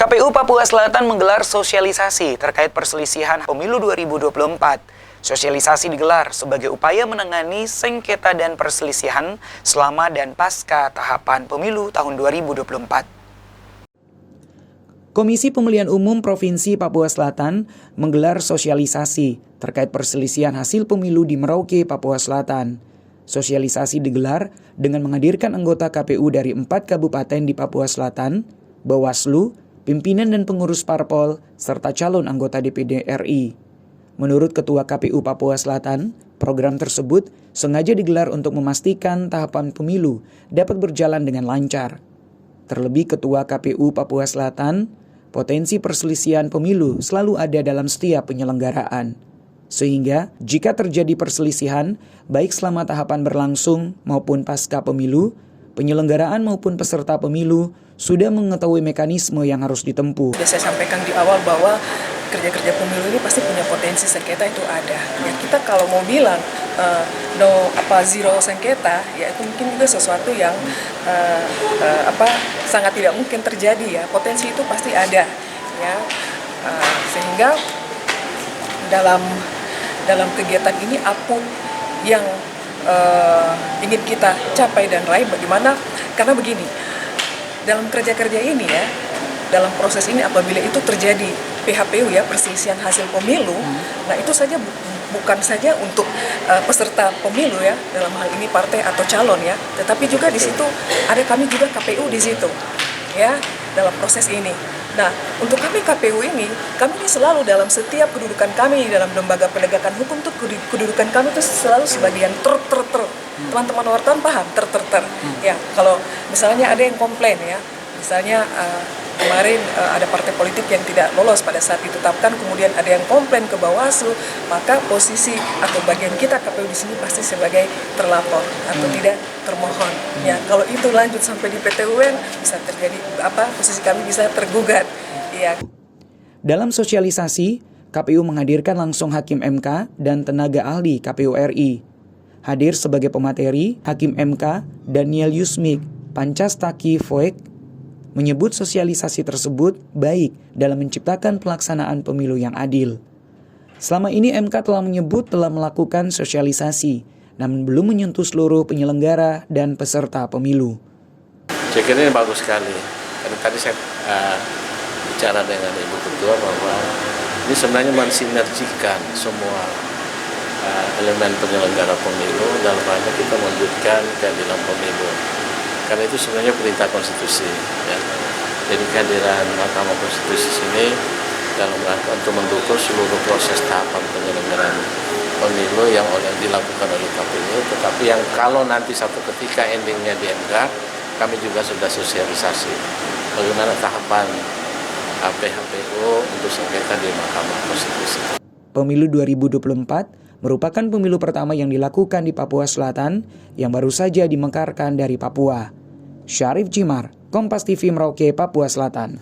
KPU Papua Selatan menggelar sosialisasi terkait perselisihan pemilu 2024. Sosialisasi digelar sebagai upaya menangani sengketa dan perselisihan selama dan pasca tahapan pemilu tahun 2024. Komisi Pemilihan Umum Provinsi Papua Selatan menggelar sosialisasi terkait perselisihan hasil pemilu di Merauke, Papua Selatan. Sosialisasi digelar dengan menghadirkan anggota KPU dari 4 kabupaten di Papua Selatan, Bawaslu, pimpinan dan pengurus parpol, serta calon anggota DPD RI. Menurut Ketua KPU Papua Selatan, program tersebut sengaja digelar untuk memastikan tahapan pemilu dapat berjalan dengan lancar. Terlebih Ketua KPU Papua Selatan, potensi perselisihan pemilu selalu ada dalam setiap penyelenggaraan. Sehingga jika terjadi perselisihan, baik selama tahapan berlangsung maupun pasca pemilu, penyelenggaraan maupun peserta pemilu sudah mengetahui mekanisme yang harus ditempuh. Sudah saya sampaikan di awal bahwa kerja-kerja pemilu ini pasti punya potensi sengketa itu ada. Ya, kita kalau mau bilang zero sengketa, ya itu mungkin juga sesuatu yang sangat tidak mungkin terjadi ya. Potensi itu pasti ada ya. Sehingga dalam kegiatan ini apa yang ingin kita capai dan raih bagaimana, karena begini, dalam kerja-kerja ini ya, dalam proses ini apabila itu terjadi PHPU ya, perselisihan hasil pemilu, nah itu saja bukan saja untuk peserta pemilu ya, dalam hal ini partai atau calon ya, tetapi juga di situ ada kami juga KPU di situ ya, dalam proses ini. Nah, untuk kami KPU ini, kami selalu dalam setiap kedudukan kami dalam lembaga penegakan hukum tuh kedudukan kami itu selalu sebagian ter. Teman-teman wartawan paham ter. Ya, kalau misalnya ada yang komplain ya, misalnya kemarin ada partai politik yang tidak lolos pada saat ditetapkan, kemudian ada yang komplain ke Bawaslu, maka posisi atau bagian kita KPU di sini pasti sebagai terlapor atau tidak termohon. Ya, kalau itu lanjut sampai di PT UN bisa terjadi posisi kami bisa tergugat. Ya. Dalam sosialisasi, KPU menghadirkan langsung Hakim MK dan tenaga ahli KPU RI. Hadir sebagai pemateri, Hakim MK Daniel Yusmik Pancastaki Foek menyebut sosialisasi tersebut baik dalam menciptakan pelaksanaan pemilu yang adil. Selama ini MK telah menyebut telah melakukan sosialisasi, namun belum menyentuh seluruh penyelenggara dan peserta pemilu. Saya kira ini bagus sekali, karena tadi saya bicara dengan Ibu Ketua bahwa ini sebenarnya mensinergikan semua elemen penyelenggara pemilu dalam hal kita mewujudkan keadilan pemilu. Karena itu sebenarnya perintah konstitusi. Ya. Jadi kehadiran Mahkamah Konstitusi sini dalam rangka untuk mendukung seluruh proses tahapan penyelenggaraan pemilu yang dilakukan oleh KPU. Tetapi yang kalau nanti satu ketika endingnya di MK, kami juga sudah sosialisasi bagaimana tahapan PHPU untuk sengketa di Mahkamah Konstitusi. Pemilu 2024 merupakan pemilu pertama yang dilakukan di Papua Selatan yang baru saja dimekarkan dari Papua. Syarif Jimar, Kompas TV Merauke, Papua Selatan.